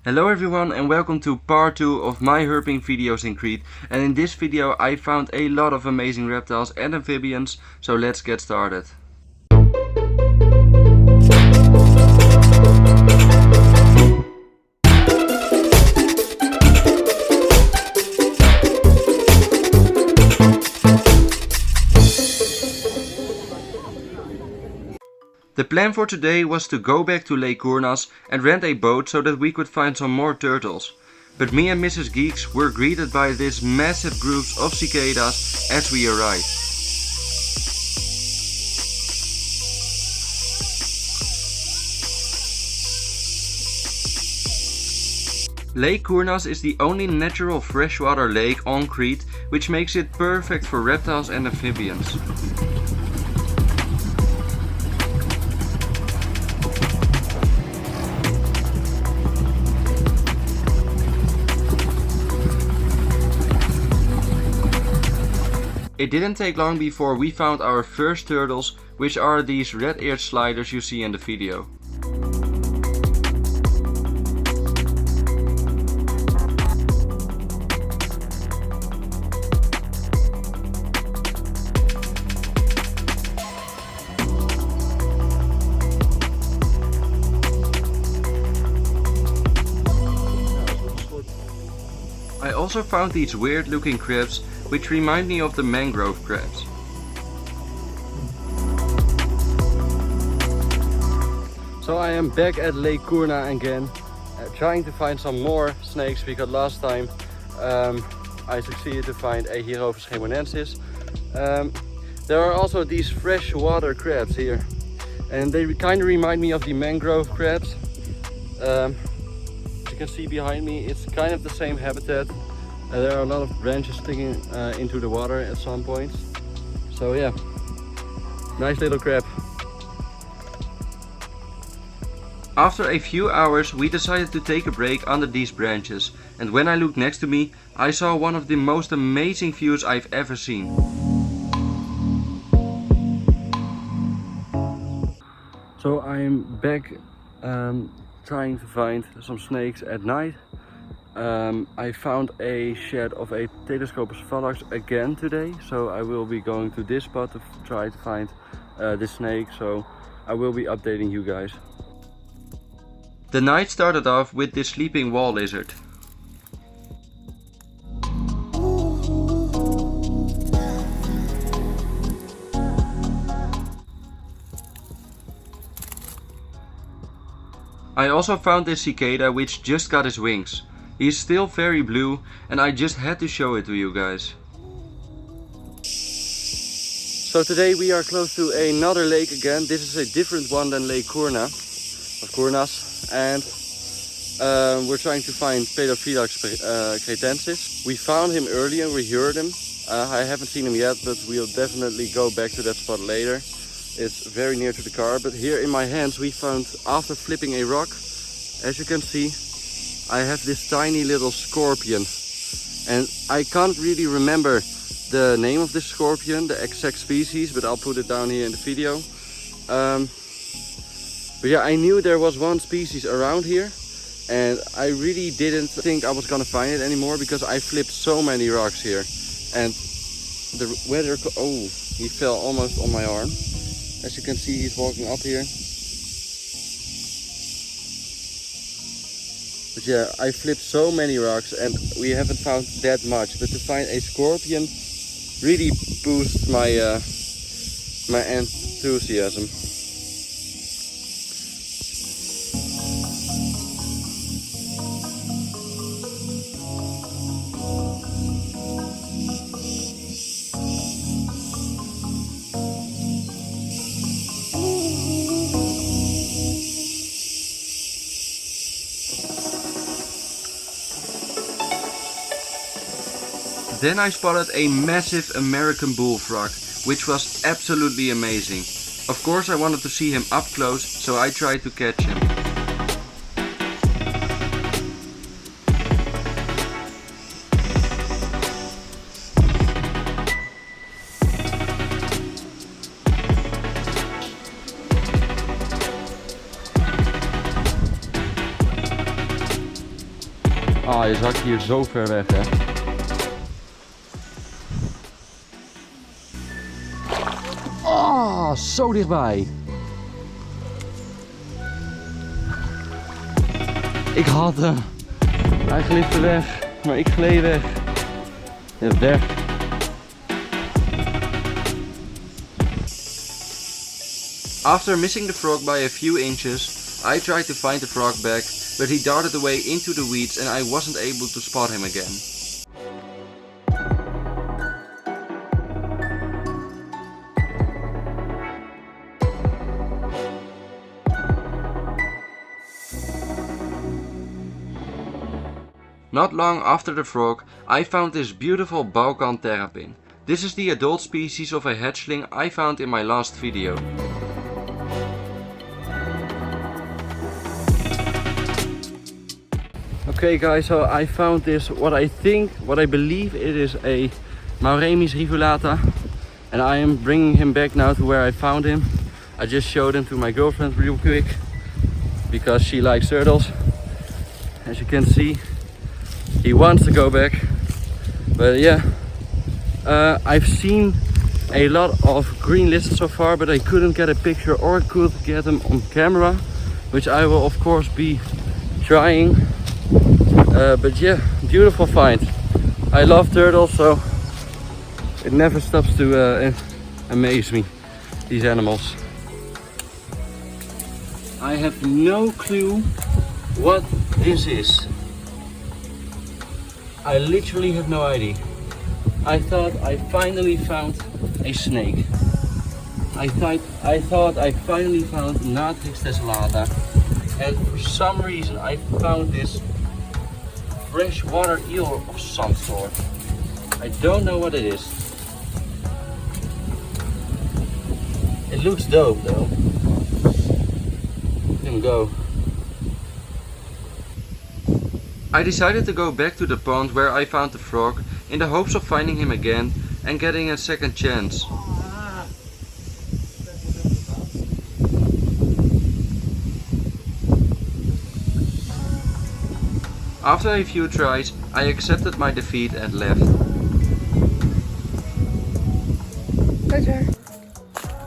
Hello everyone and welcome to part 2 of my herping videos in Crete, and in this video I found a lot of amazing reptiles and amphibians, so let's get started. The plan for today was to go back to Lake Kournas and rent a boat so that we could find some more turtles. But me and Mrs. Geeks were greeted by this massive groups of cicadas as we arrived. Lake Kournas is the only natural freshwater lake on Crete, which makes it perfect for reptiles and amphibians. It didn't take long before we found our first turtles, which are these red-eared sliders you see in the video. I also found these weird looking crabs, which remind me of the mangrove crabs. So I am back at Lake Kournas again, trying to find some more snakes, because last time I succeeded to find a Herophis gemonensis. There are also these freshwater crabs here, and they kind of remind me of the mangrove crabs. As you can see behind me, it's kind of the same habitat. There are a lot of branches sticking into the water at some points. So yeah, nice little crab. After a few hours we decided to take a break under these branches, and when I looked next to me I saw one of the most amazing views I've ever seen. So I'm back trying to find some snakes at night. I found a shed of a Telescopus phalax again today, so I will be going to this spot to try to find this snake, so I will be updating you guys. The night started off with this sleeping wall lizard. I also found this cicada which just got his wings. He's still very blue and I just had to show it to you guys. So today we are close to another lake again. This is a different one than Lake Kournas, and we're trying to find Pedophylax cretensis. We found him earlier, we heard him. I haven't seen him yet, but we'll definitely go back to that spot later. It's very near to the car, but here in my hands we found, after flipping a rock, as you can see, I have this tiny little scorpion, and I can't really remember the name of this scorpion, the exact species, but I'll put it down here in the video. But yeah, I knew there was one species around here, and I really didn't think I was gonna find it anymore because I flipped so many rocks here, and the weather, oh, he fell almost on my arm. As you can see, he's walking up here. But yeah, I flipped so many rocks and we haven't found that much. But to find a scorpion really boosts my my enthusiasm. Then I spotted a massive American bullfrog, which was absolutely amazing. Of course I wanted to see him up close, so I tried to catch him. Ah, je zakt hier zo ver weg, hè. Ah, zo dichtbij. Ik had hem. Hij glipte weg, maar ik gleed weg. Ja, weg. After missing the frog by a few inches, I tried to find the frog back, but he darted away into the weeds and I wasn't able to spot him again. Not long after the frog, I found this beautiful Balkan Herping. This is the adult species of a hatchling I found in my last video. Okay guys, so I found this, what I believe it is a Mauremis rivulata. And I am bringing him back now to where I found him. I just showed him to my girlfriend real quick, because she likes turtles. As you can see, he wants to go back. But yeah, I've seen a lot of green lizards so far, but I couldn't get a picture or could get them on camera, which I will of course be trying. But yeah, beautiful find. I love turtles, so it never stops to amaze me, these animals. I have no clue what this is. I literally have no idea. I thought I finally found a snake. I thought I finally found Natrix tessellata, and for some reason I found this freshwater eel of some sort. I don't know what it is. It looks dope though. Let him go. I decided to go back to the pond where I found the frog in the hopes of finding him again and getting a second chance. After a few tries, I accepted my defeat and left.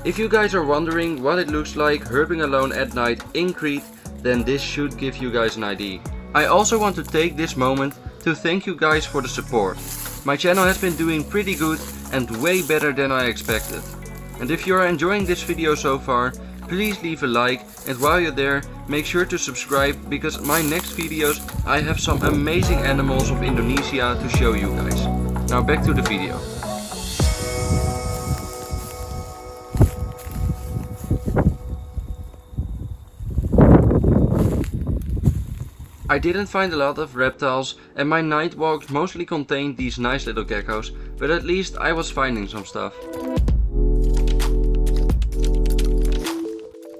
If you guys are wondering what it looks like herping alone at night in Crete, then this should give you guys an idea. I also want to take this moment to thank you guys for the support. My channel has been doing pretty good and way better than I expected. And if you are enjoying this video so far, please leave a like, and while you're there, make sure to subscribe, because my next videos I have some amazing animals of Indonesia to show you guys. Now back to the video. I didn't find a lot of reptiles and my night walks mostly contained these nice little geckos, but at least I was finding some stuff.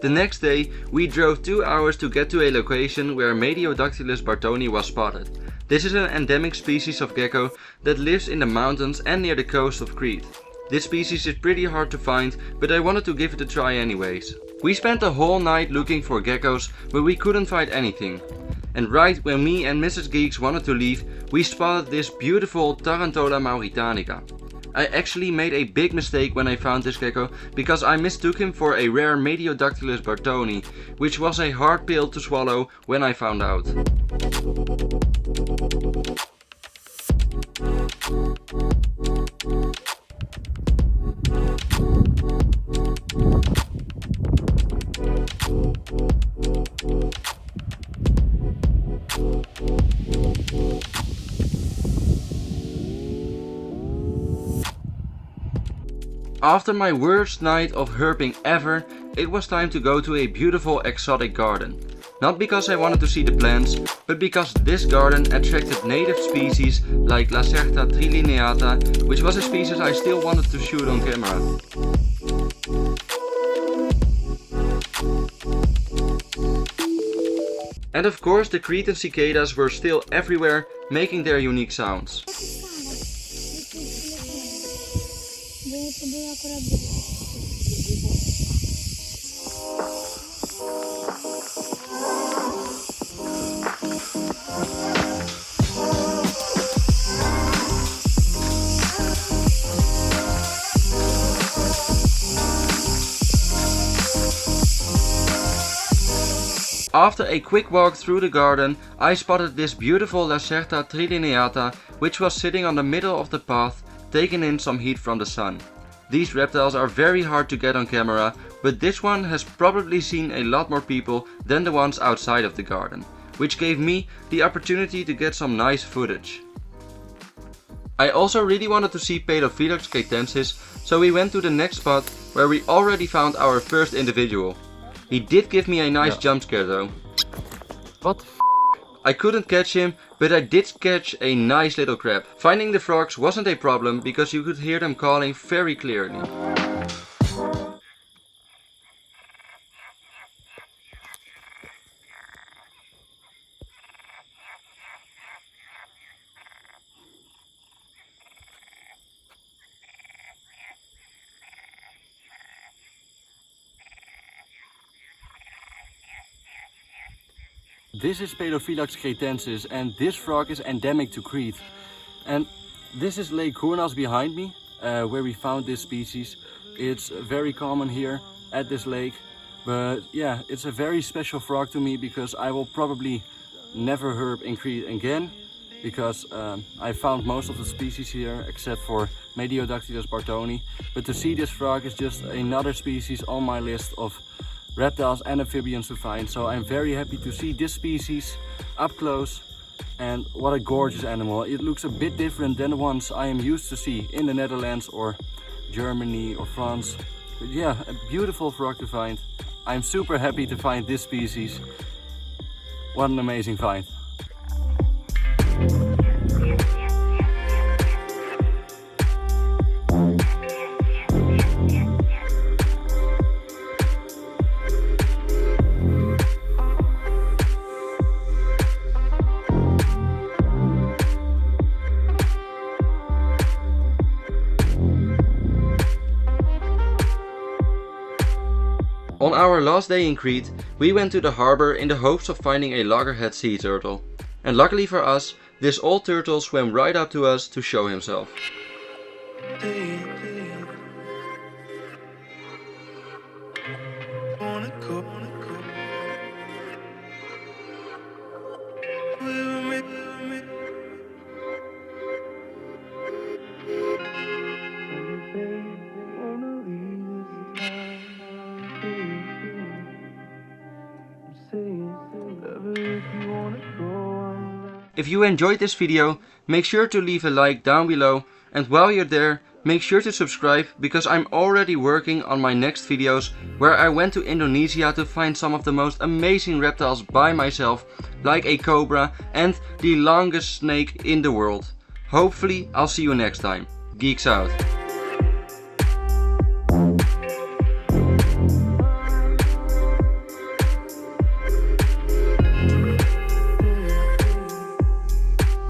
The next day we drove 2 hours to get to a location where Mediodactylus bartoni was spotted. This is an endemic species of gecko that lives in the mountains and near the coast of Crete. This species is pretty hard to find, but I wanted to give it a try anyways. We spent the whole night looking for geckos, but we couldn't find anything. And right when me and Mrs. Geeks wanted to leave, we spotted this beautiful Tarantula mauritanica. I actually made a big mistake when I found this gecko, because I mistook him for a rare Mediodactylus bartoni, which was a hard pill to swallow when I found out. After my worst night of herping ever, it was time to go to a beautiful exotic garden. Not because I wanted to see the plants, but because this garden attracted native species like Lacerta trilineata, which was a species I still wanted to shoot on camera. And of course the Cretan cicadas were still everywhere, making their unique sounds. After a quick walk through the garden, I spotted this beautiful Lacerta trilineata, which was sitting on the middle of the path, taking in some heat from the sun. These reptiles are very hard to get on camera, but this one has probably seen a lot more people than the ones outside of the garden, which gave me the opportunity to get some nice footage. I also really wanted to see Pedophylax cretensis, so we went to the next spot where we already found our first individual. He did give me a nice jump scare though. What? I couldn't catch him, but I did catch a nice little crab. Finding the frogs wasn't a problem because you could hear them calling very clearly. This is Pedophylax cretensis and this frog is endemic to Crete. And this is Lake Kournas behind me, where we found this species. It's very common here at this lake. But yeah, it's a very special frog to me because I will probably never herp in Crete again. Because I found most of the species here except for Mediodactylus bartoni. But to see this frog is just another species on my list of reptiles and amphibians to find. So I'm very happy to see this species up close, and what a gorgeous animal. It looks a bit different than the ones I am used to see in the Netherlands or Germany or France. But yeah, a beautiful frog to find. I'm super happy to find this species. What an amazing find. On our last day in Crete, we went to the harbor in the hopes of finding a loggerhead sea turtle. And luckily for us, this old turtle swam right up to us to show himself. If you enjoyed this video, make sure to leave a like down below, and while you're there, make sure to subscribe because I'm already working on my next videos where I went to Indonesia to find some of the most amazing reptiles by myself, like a cobra and the longest snake in the world. Hopefully I'll see you next time. Geeks out.